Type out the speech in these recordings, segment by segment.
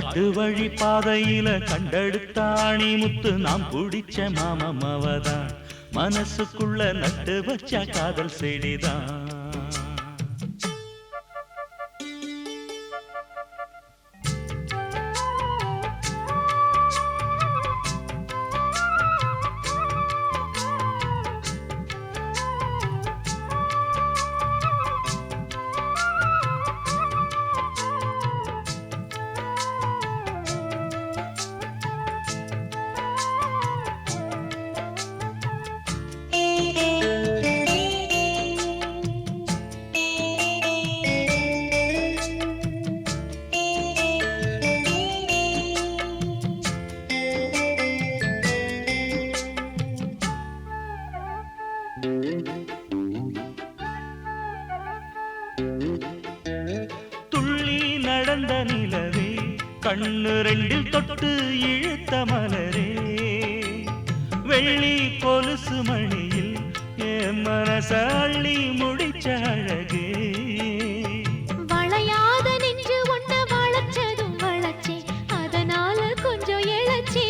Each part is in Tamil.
காட்டு வழி பாதையில கண்டெடுத்தாணி முத்து நாம் பிடிச்ச மாமவதான் மனசுக்குள்ள நட்டு வச்ச காதல் செடிதான். துள்ளி நடந்த நிலவே கண்ணு ரெண்டில் தொட்டு இழுத்த மலரே வெள்ளி கொலுசு மணியில் என் மனச அள்ளி முடிச்ச அழகே. வளையாத நெஞ்சு ஒன்ன வளைச்சதும் வளைச்சே அதனால கொஞ்சம் இழைச்சே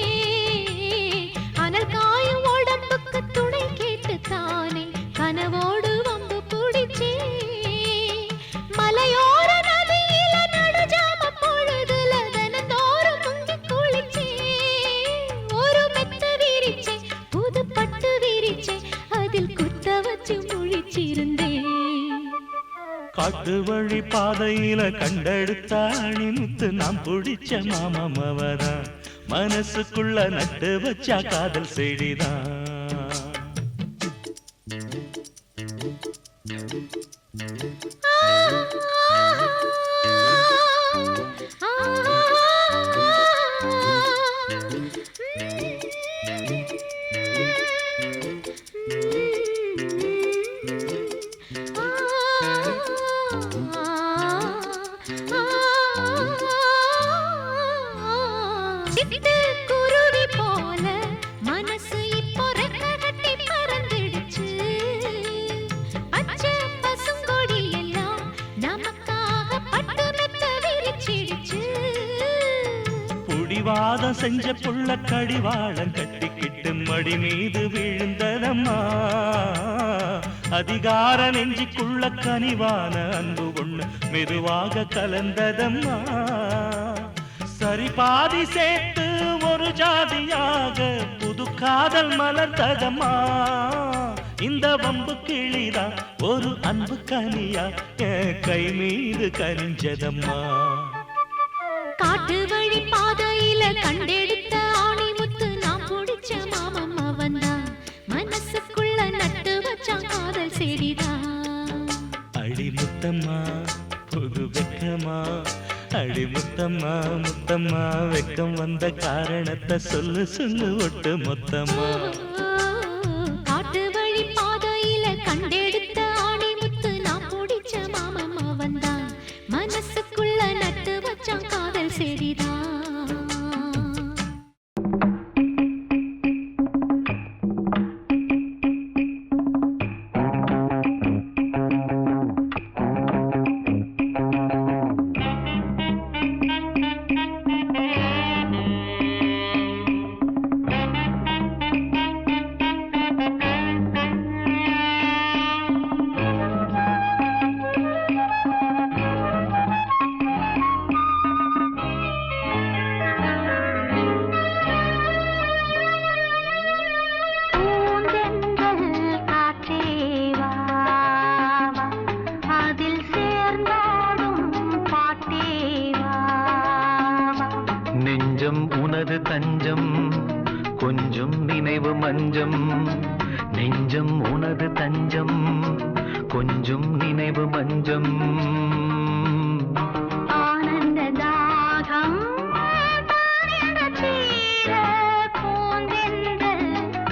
அனல் காயும் உடம்புக்கு துணை கேட்டு தானே கனவோடு வம்பு பிடிச்சே மலையோர நதியில நடுஜாம பொழுதுல தினந்தோறும் முங்கி குளிச்சே ஒரு மெத்த விரிச்சே புது பட்டு விரிச்சே அதில் குத்த வச்சு முழிச்சிருந்தேன். காட்டு வழி பாதையில கண்டெடுத்தாணி முத்து நாம் பிடிச்ச மாமவதான் மனசுக்குள்ள நட்டு வச்ச காதல் செடிதான். குருவி போல மனசு இப்போ ரெக்க கட்டி பறந்துடுச்சு பச்சை பசுங்கொடி எல்லாம் நமக்காக பட்டு மெத்த விரிச்சிடுச்சு. புடிவாதம் செஞ்ச புள்ள கடிவாளம் கட்டிக்கிட்டு மடி மீது விழுந்ததம்மா அதிகார நெஞ்சிக்குள்ள கனிவான அன்பு ஒண்ணு மெதுவாக கலந்ததம்மா. சரி பாதி சேர்த்து ஒரு ஜாதியாக புது காதல் மலர்ந்ததம்மா. இந்த வம்பு கிளிதா ஒரு அன்பு கனியா கை மீது கனிஞ்சதம்மா. காட்டு வழி பாதையில கண்டெடுத்த ஆணி முத்து நான் பிடிச்ச மாமன் தான் மனசுக்குள்ள நட்டு வச்சான் காதல் செடிதான். அடி முத்தம்மா புது வெக்கமா அடி முத்தம்மா முத்தம்மா வெக்கம் வந்த காரணத்தை சொல்லு சொல்லு ஒட்டு மொத்தமா. காட்டு வழி பாதையில கண்டெடுத்த ஆணி முத்து நான் பிடிச்ச மாமன் தான் மனசுக்குள்ள நட்டு வச்சான் காதல் செடிதான். உனது தஞ்சம் கொஞ்சம் நினைவு மஞ்சம் நெஞ்சம் உனது தஞ்சம் கொஞ்சம் நினைவு மஞ்சம். ஆனந்த தாகம்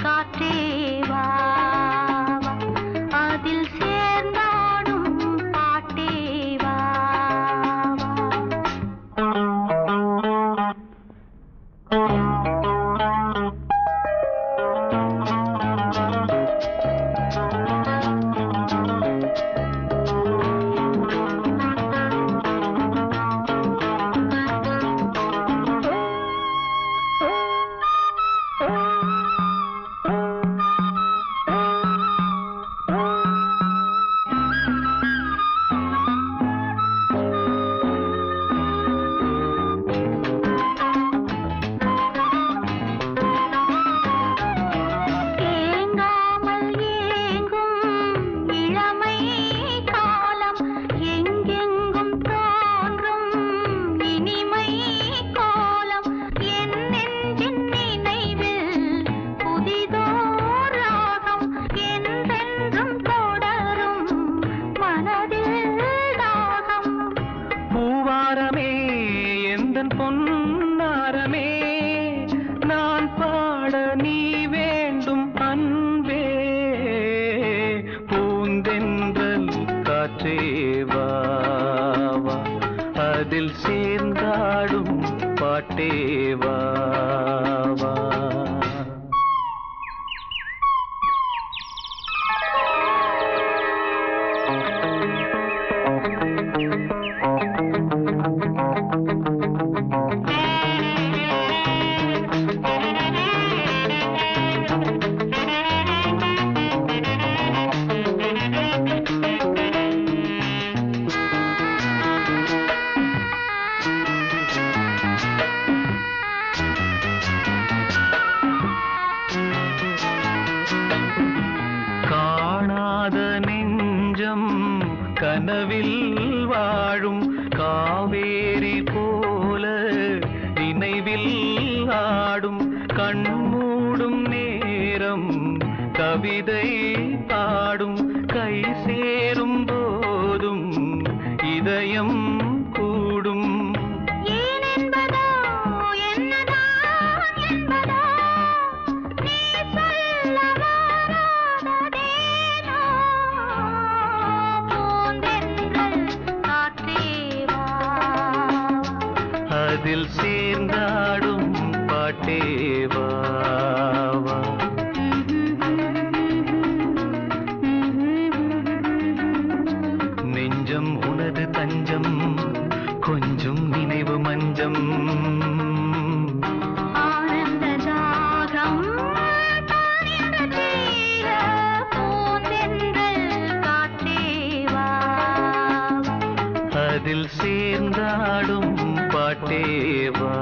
காற்றேவா அதில் சேர்ந்தாடும் பாட்டேவா. கனவில் வாழும் காவேரி போல நினைவில் ஆடும் கண்மூடும் நேரம் கவிதை பாடும் கை சேரும் போதும் இதயம் கூடும் அதில் சேர்ந்தாடும் பாட்டேவா நெஞ்சம் உனது தஞ்சம் கொஞ்சம் நினைவு மஞ்சம் அதில் சேர்ந்தாடும் பாட்டேவா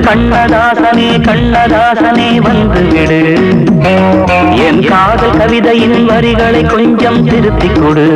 கண்ணதாசனே கண்ணதாசனே வந்து விடு என் காதல் கவிதையின் வரிகளை கொஞ்சம் திருத்திக் கொடு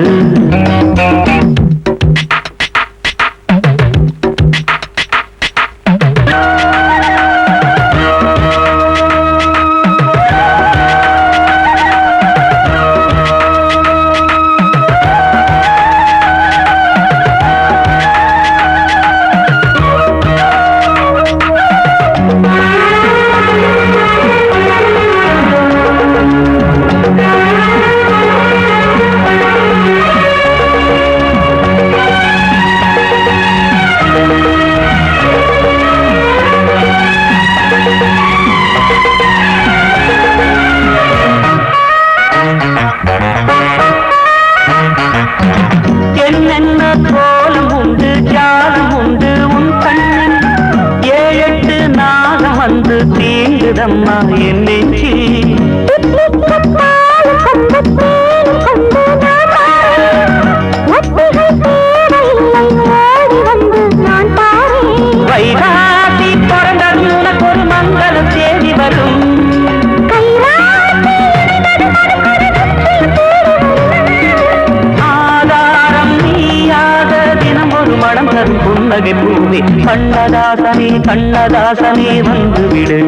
கண்ணதாசனே கண்ணதாசனே வந்து விடு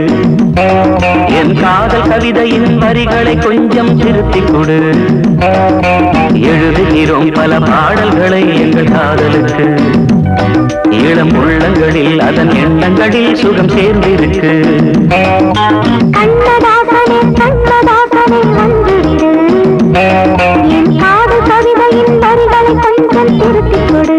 என் காதல் கவிதையின் வரிகளை கொஞ்சம் திருத்திக் கொடு எழுதுகிறோம் பல பாடல்களை எங்கள் காதலுக்கு. இளம் உள்ளங்களில் அதன் எண்ணங்களில் சுகம் சேர்ந்திருக்கு. கண்ணதாசனே கண்ணதாசனே வந்துவிடு, என் காதல் கவிதையின் வரிகளை கொஞ்சம் திருத்திக் கொடு.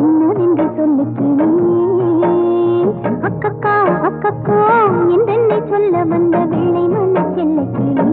என்னவென்று சொல்லுகிறேன். அக்கக்கா அக்கக்கோ என்றென்னை சொல்ல வந்த வெள்ளை மண்ண செல்லுகிறேன்.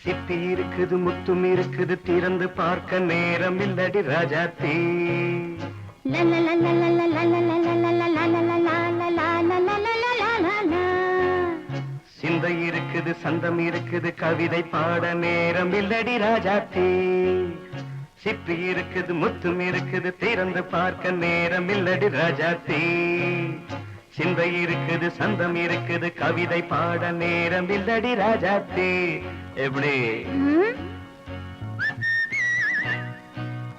சிப்பி இருக்குது முத்தும் இருக்குது திறந்து பார்க்க நேரம் இல்லடி ராஜாத்தி. சிந்தை இருக்குது சந்தம் இருக்குது கவிதை பாட நேரம் இல்லடி ராஜாத்தி. சிப்பி இருக்குது முத்தும் இருக்குது திறந்து பார்க்க நேரம் இல்லடி ராஜாத்தி. சிந்தை இருக்குது சந்தம் இருக்குது கவிதை பாட நேரம் இல்லடி ராஜாத்தி. எப்படி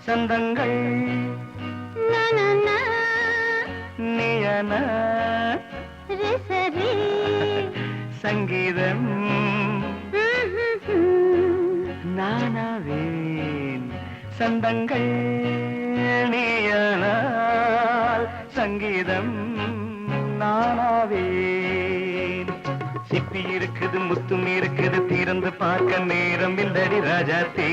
சந்தங்கள் நீயன சங்கீதம் நானாவேன். சந்தங்கள் நீயனால் சங்கீதம் நானாவேன். சிப்பி இருக்குது முத்தும் இருக்குது திறந்து பார்க்க நேரம் இல்லடி ராஜாத்தி.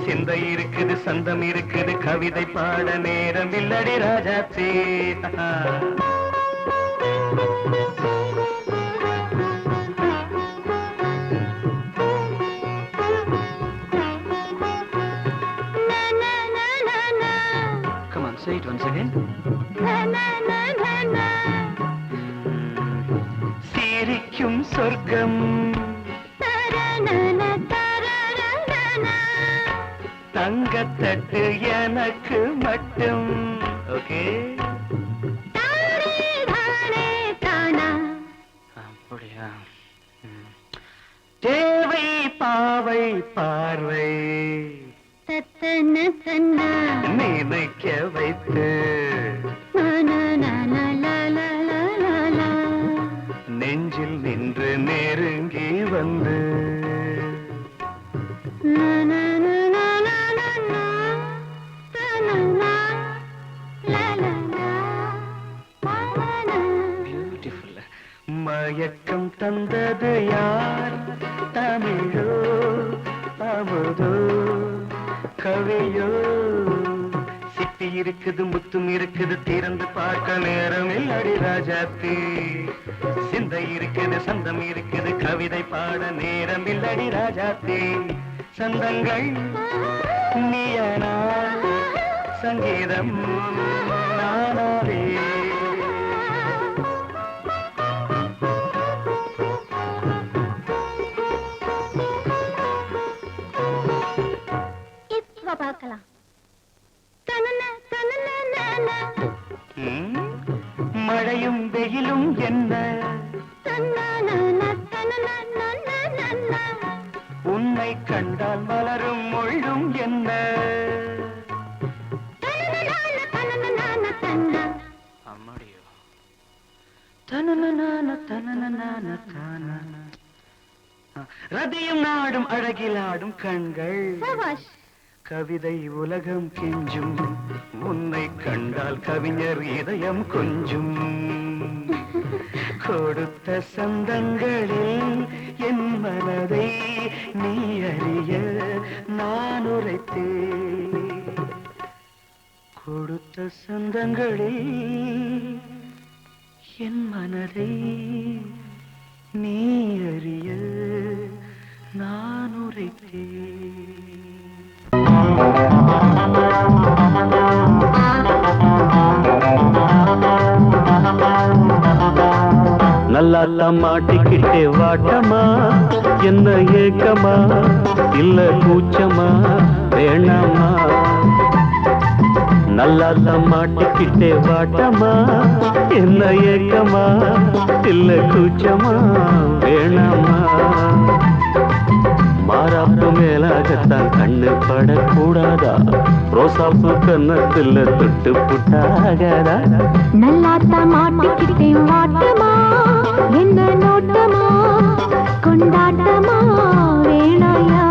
சிந்தை இருக்குது சந்தம் இருக்குது கவிதை பாட நேரம் இல்லடி Rajathi. Come on, say it once again. சிரிக்கும் சொர்க்கம் தங்கத்தட்டு எனக்கு மட்டும். ஓகே அப்படியா? தேவை பாவை பார்வை நினைக்க வைத்து நெஞ்சில் நின்று நெருங்கி வந்து மயக்கம் தந்தது யார்? தமிழோ அமுதோ கவியோ? சிப்பி இருக்குது முத்தும் இருக்குது திறந்து பார்க்க நேரம் இல்லடி ராஜாத்தி. சிந்தை இருக்குது சந்தம் இருக்குது கவிதை பாட நேரம் இல்லடி ராஜாத்தி. சந்தங்கள் நீயனா சங்கீதம் நானாவே. மழையும் வெயிலும் என்ன உன்னை கண்டால் மலரும் மொழியும் என்ன அம்மாடியோ ரதியும் நாடும் அழகிலாடும் கண்கள் கவிதை உலகம் கெஞ்சும் உன்னை கண்டால் கவிஞர் இதயம் கொஞ்சும் கொடுத்த சந்தங்களில் என் மனதை நீ அறிய நான் உரைத்தேன் கொடுத்த சந்தங்களில் என் மனதை நீ அறிய நான் உரைத்தேன் நல்லா மாட்டிக்கிட்டே வாட்டமா என்ன ஏக்கமா இல்ல கூச்சமா வேணாமா நல்லா மாட்டிக்கிட்டே வாட்டமா என்ன ஏக்கமா இல்ல கூச்சமா வேணாமா மாறாப்பு மேலாகத்தான் கண்ணு படக்கூடாதா ரோசாப்பு கன்னத்துல தொட்டு புட்டாகாதா நல்லாத்தா மாட்டிக்கிட்டே வாட்டமா என்ன நோட்டமா கொண்டாட்டமா வேணாயா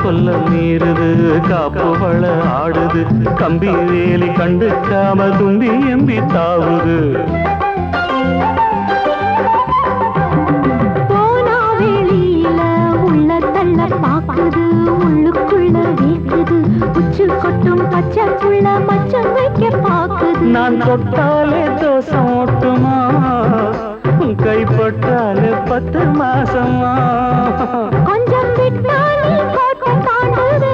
கொல்ல மீறுது காப்பு வள ஆடுது கம்பி வேலி கண்டுக்காம தும்பி எம்பி தாவுது போனா வேலியில உள்ள தள்ள பாக்குது உள்ளுக்குள்ள வேக்குது உச்சு கொட்டும் பச்சை புள்ள மச்சம் வைக்க பாக்குது நான் தொட்டாலே தோசம் ஓட்டுமா கைப்பட்டாலே 10 மாசமா கொஞ்சம் விட்டாலே கோட்டம் தாண்டுதே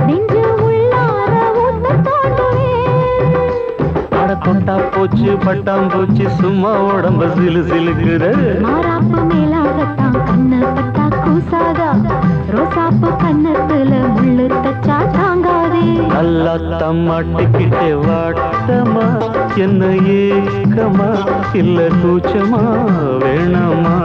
நெஞ்சு உள்ளார ஊத்த தோண்டுவே அட தொட்டா போச்சு பட்டாம் போச்சு சும்மா உடம்பு சிலு சிலுக்குது மாறாப்பு மேலாகத்தான் கண்ணு பட்டா கூசாதா ரோசாப்பு கண்ணத்துல முள்ளு தச்சா தாங்காதே நல்லா தம்மாட்டிக்கிட்டே வாட்டமா என்ன ஏக்கமா இல்ல கூச்சமா வேணாமா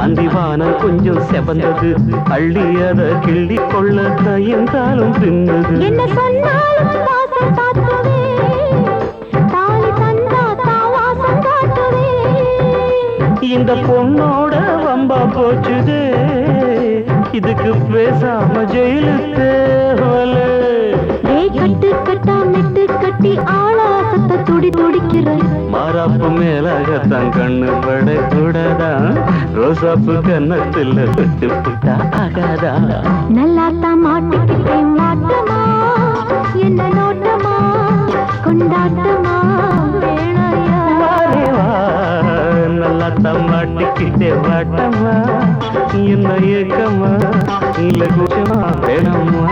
அந்திவானம் கொஞ்சம் செவந்தது அள்ளியத கிள்ளி கொள்ள கையங்காலும் பின்னது என்ன சொன்னாலும் வாசம் காட்டுவே தாலி தந்தா தாவாசம் காட்டுவே இந்த பொண்ணோட வம்பா போச்சுதே இதுக்கு பேசாம ஜெயிலுக்கு கட்டு கட்டா மெட்டு கட்டி ஆளாசத்தை துடி துடிக்கிற மாறாப்பு மேலாகத்தான் கண்ணு படக்கூடாதா ரோசாப்பு கன்னத்துல தொட்டு புட்டா ஆகாதா நல்லாத்தான் மாட்டிக்கிட்டே மாட்டமா என்ன நோட்டமா கொண்டாட்டமா வேணாயா நல்லாத்தான் மாட்டி கிட்டே வாட்டம்மா என்ன ஏக்கம்மா இல்ல குச்சமா வேணம்மா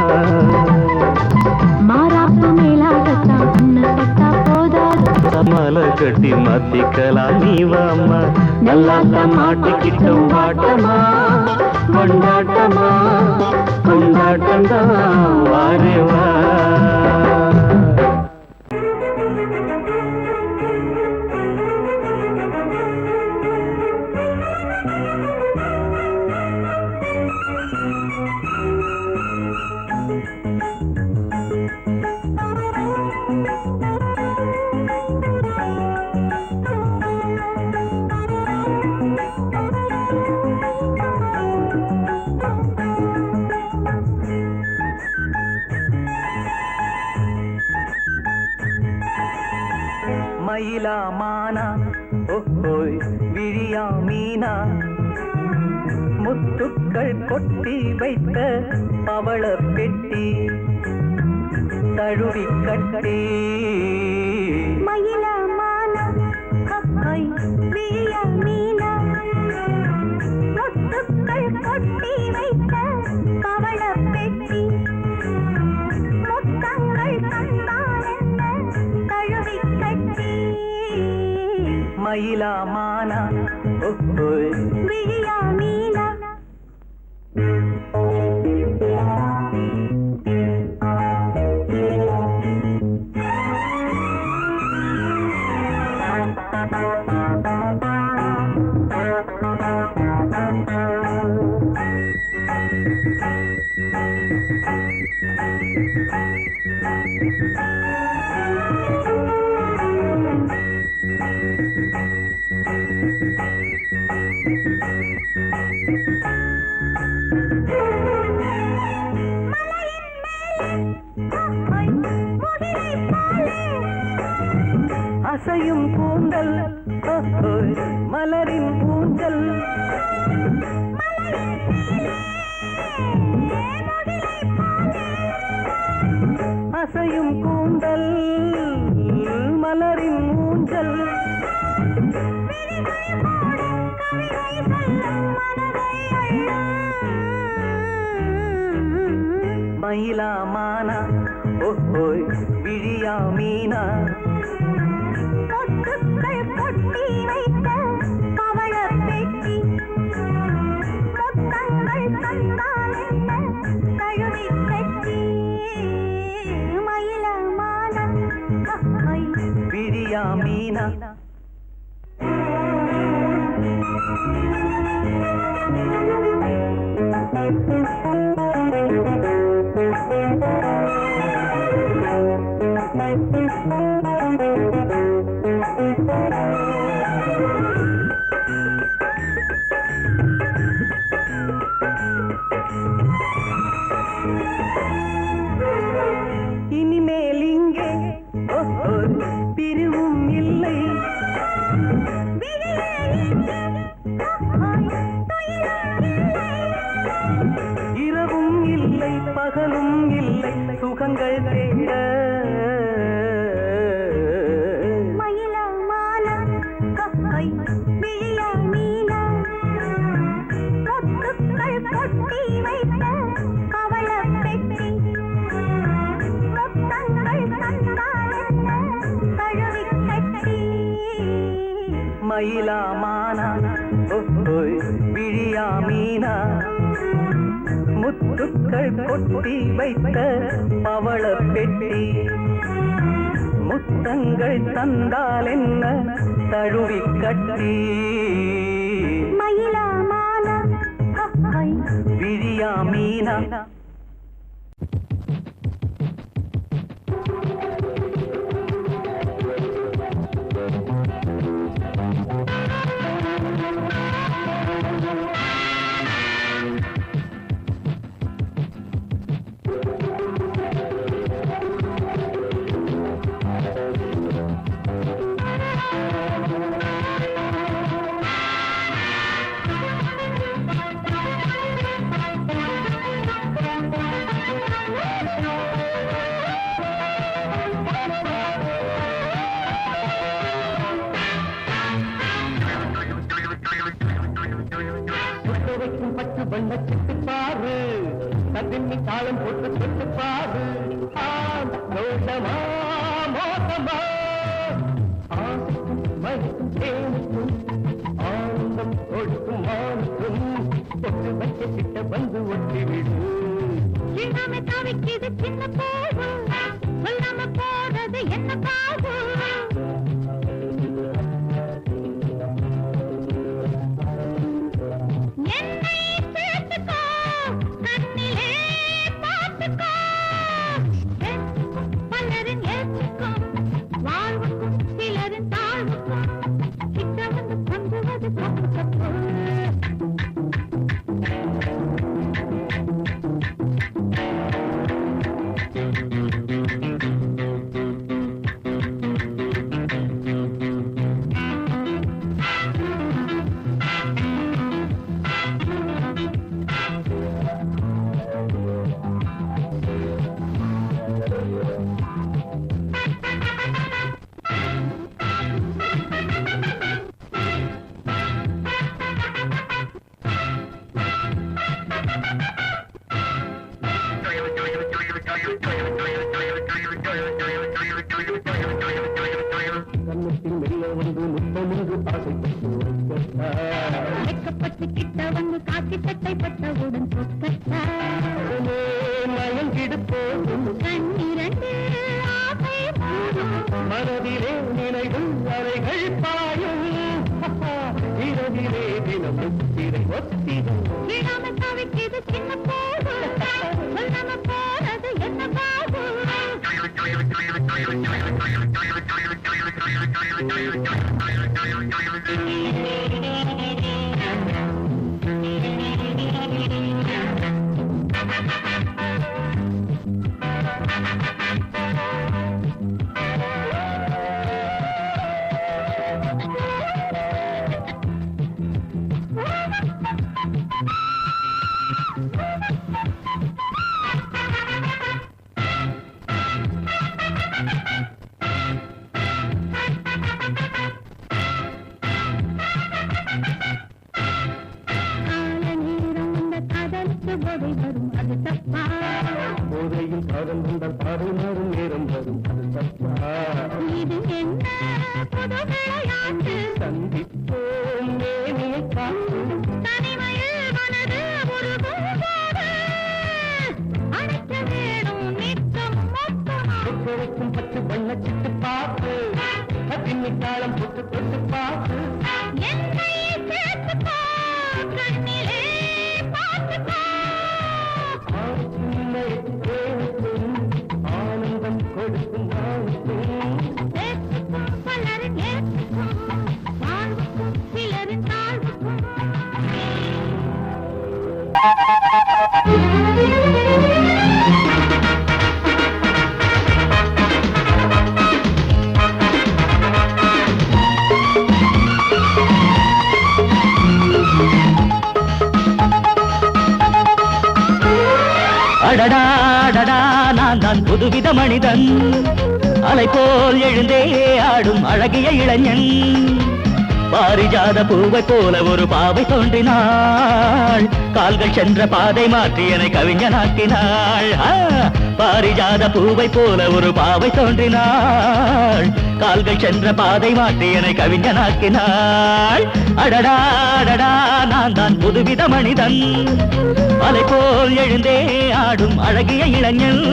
மாறாப்பு மேலாகத்தான் அன்னப்பட்டா போதாது சமால கட்டி மாத்திக்கலாம் நீ வாம்மா நல்லா மாட்டிக்கிட்டோம் வாட்டமா கொண்டாட்டமா கொண்டாட்டம்தான் வாரே வா மயிலா மானா ஓஹோய் விழியா மீனா முத்துக்கள் கொட்டி வைத்த பவள பெட்டி தழுவி கட்டி மயிலா மானா ஹஹாய் விழியா மீனா முத்துக்கள் கொட்டி வைத்த பவள பெட்டி முத்தங்கள் தந்தால் என்ன தழுவி கட்டி மயிலா மானா ஓஹோய் விழியா மீனா அசையும் கூந்தல் மலரின் ஊஞ்சல் அசையும் கூந்தல் மலரின் ஊஞ்சல் மயிலா மானா ஓஹோய் விழியா மீனா முத்துக்கள் கொட்டி வைத்த பவள பெட்டி முத்தங்கள் தந்தால் என்ன தழுவி கட்டி மயில மானா ஹஹாய் விழியா மீனா இனிமேல் இங்கே பிரிவும் இல்லை இரவும் இல்லை பகலும் இல்லை சுகங்கள் தேட மயில மானா ஹஹாய் விழியா மீனா முத்துக்கள் கொட்டி வைத்த பவள பெட்டி முத்தங்கள் தந்தால் என்ன தழுவி கட்டி மயிலா மானா ஓஹோய் விழியா மீனா முத்துக்கள் கொட்டி வைத்த பவள பெட்டி முத்தங்கள் தந்தால் என்ன தழுவி கட்டி மயில மானா ஹஹாய் விழியா மீனா பாரு தத்தின்னி தாளம் போட்டு தொட்டு பாரு தோஷமா மோசமா ஆசைக்கும் மதிக்கும் தேனுக்கும் ஆனந்தம் கொடுக்கும் மானுக்கும் ஒட்டு வைக்க கிட்ட வந்து ஒட்டி விடு இல்லாம தவிக்குது சின்ன போது சொல்லாம போறது என்ன காது என்னை சேர்த்துக்கோ கண்ணிலே பார்த்துக்கோ பலரின் ஏற்றுக்கும் வாழ்வுக்கும் சிலரின் தாழ்வுக்கும் கிட்ட வந்து கொஞ்சுவது தப்பு தப்பு கண்ணத்தில் மெல்ல வந்து முத்தமுண்டு ஆசைப்பட்டு வெக்கப்பட்டு கிட்ட வந்து காக்கி சட்டை பட்டவுடன் சொக்கட்டா மயங்கிடு போகும் கண்ணிரண்டு ஆசை போதும் மனதிலே நினைவும் அலைகள் பாயும் இரவிலே தினம் முத்திரை ஒத்திரும் இல்லாம தவிக்குது சின்ன போது சொல்லாம போறது என்ன காது போதை வரும் அது தப்பா போதையில் காதல் வந்தால் பாதை மாறும் நேரம் வரும் அது தப்பா இது என்ன புது விளையாட்டு சந்திப்போம் நேமியை காத்து தனிமையில் மனது உருகும்போது அழைக்க வேணும் நித்தம் மொத்தமா கொடுக்கும் பத்து வண்ணச்சிட்டு பார்த்து பின்னி தாளம் போட்டு தொட்டு பார்த்து என்னை சேர்த்துக்கோ கண்ணிலே பார்த்துக்கோ ஆனந்தம் கொடுக்கும் சேர்த்துக்கும் பலரின் ஏற்றுக்கும் வாழ்வுக்கும் சிலரின் தாழ்வுக்கும் அடடா நான் தான் புதுவித மனிதன் அலை போல் எழுந்தே ஆடும் அழகிய இளைஞன் பாரிஜாத பூவை போல ஒரு பாவை தோன்றினாள் கால்கள் சென்ற பாதை மாற்றி என்னை கவிஞனாக்கினாள் பாரிஜாத பூவை போல ஒரு பாவை தோன்றினாள் கால்கள் சென்ற பாதை மாற்றி என்னை கவிஞனாக்கினாள் அடடா நான் தான் புதுவித மனிதன் அலை போல் எழுந்தே ஆடும் அழகிய இளைஞன்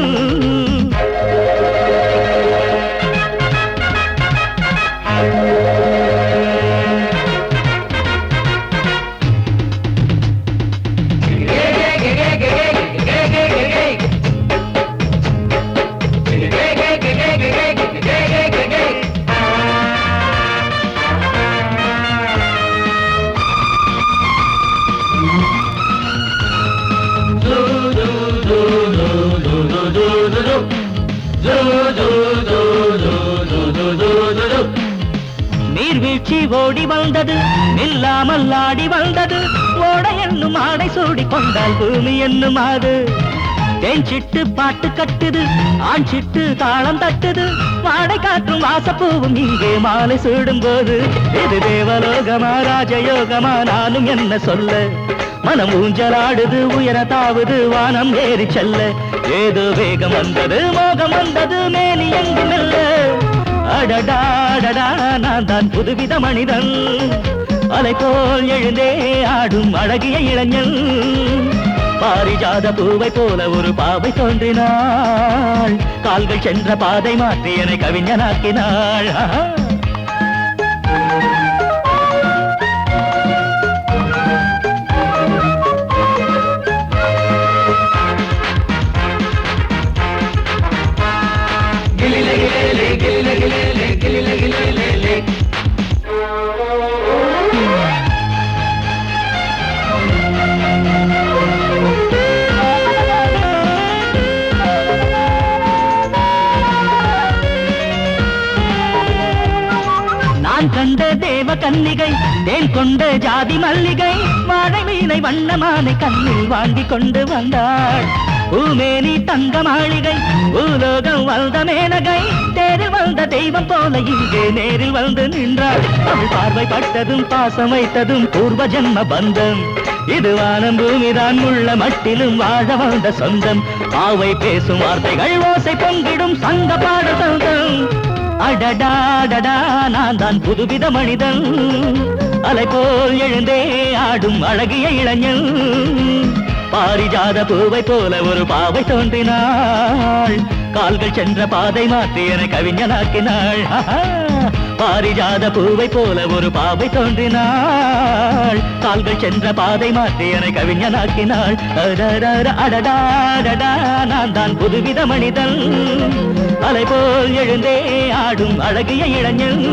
நீர்வீழ்ச்சி ஓடி வந்தது நில்லாமல் ஆடி வந்தது ஓடை என்னும் ஆடை சூடி கொண்டால் பூமி என்னும் ஆடு தேன் சிட்டு பாட்டு கட்டுது ஆண் சிட்டு தாளம் தட்டுது வாடை காற்றும் வாசப்பூவும் இங்கே மாலை சூடும் போது இது தேவலோகமா ராஜயோகமா நானும் என்ன சொல்ல மனம் ஊஞ்சலாடுது உயர தாவுது வானம் ஏறி செல்ல ஏதோ வேகம் வந்தது மோகம் வந்தது மேனி எங்கு மெல்ல அடடாடடா நான் தான் புதுவித மனிதன் அலை போல் எழுந்தே ஆடும் அழகிய இளைஞன் பாரிஜாத பூவை போல ஒரு பாவை தோன்றினாள் கால்கள் சென்ற பாதை மாற்றி என்னை கவிஞனாக்கினாள் கண்ட தேவ கன்னிகை தேன் கொண்ட ஜாதி மல்லிகை வாழை மீனை வண்ணமானை கண்ணில் வாங்கி கொண்டு வந்தாள் பூமேனி தங்க மாளிகை பூலோகம் வந்த மேனகை தேரில் வந்த தெய்வம் போல இங்கே நேரில் வந்து நின்றாள் அவள் பார்வை பட்டதும் பாசம் வைத்ததும் பூர்வ ஜென்ம பந்தம் இது வானம் பூமிதான் உள்ள மட்டிலும் வாழ வந்த சொந்தம் பாவை பேசும் வார்த்தைகள் ஓசை பொங்கிடும் சங்க பாட சொந்தம் அடடாடடா நான் தான் புதுவித மனிதன் அலை போல் எழுந்தே ஆடும் அழகிய இளைஞன் பாரிஜாத பூவை போல ஒரு பாவை தோன்றினாள் கால்கள் சென்ற பாதை மாற்றி என கவிஞனாக்கினாள் பாரிஜாத பூவை போல ஒரு பாவை தோன்றினாள் கால்கள் சென்ற பாதை மாற்றி என கவிஞனாக்கினாள் அடடாடடா நான் தான் புதுவித மனிதன் அலை போல் எழுந்தே ஆடும் அழகிய இளைஞன்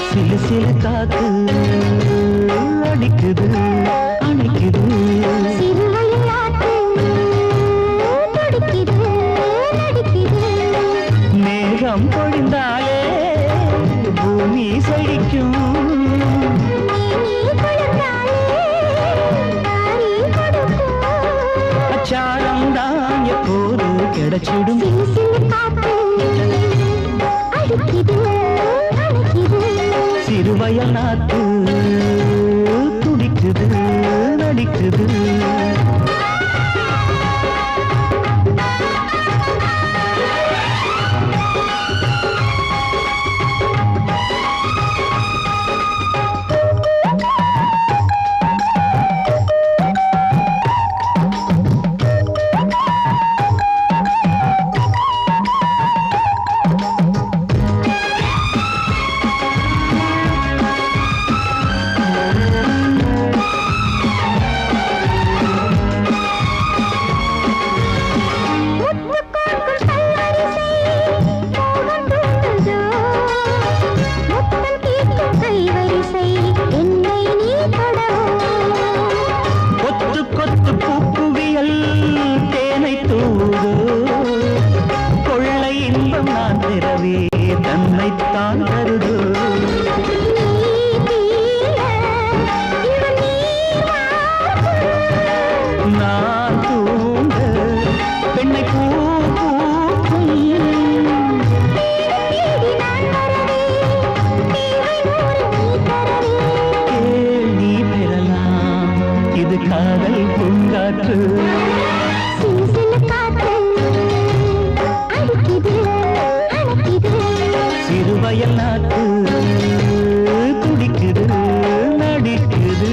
சிலு சிலு காத்து அடிக்குது அணைக்குது மேகம் பொழிந்தாலே பூமி செழிக்கும் அச்சாரம் தான் எப்போது கிடைச்சிடும் சிறுவயல் நாத்து துடிக்குது நடிக்குது தன்னைத்தான் தருது நான் தூங்க பெண்ணை பூ பூக்கும் நீ பெறலாம் இது காதல் பூங்காற்று சிறுவயல் நாட்டு துடிக்குது நடிக்குது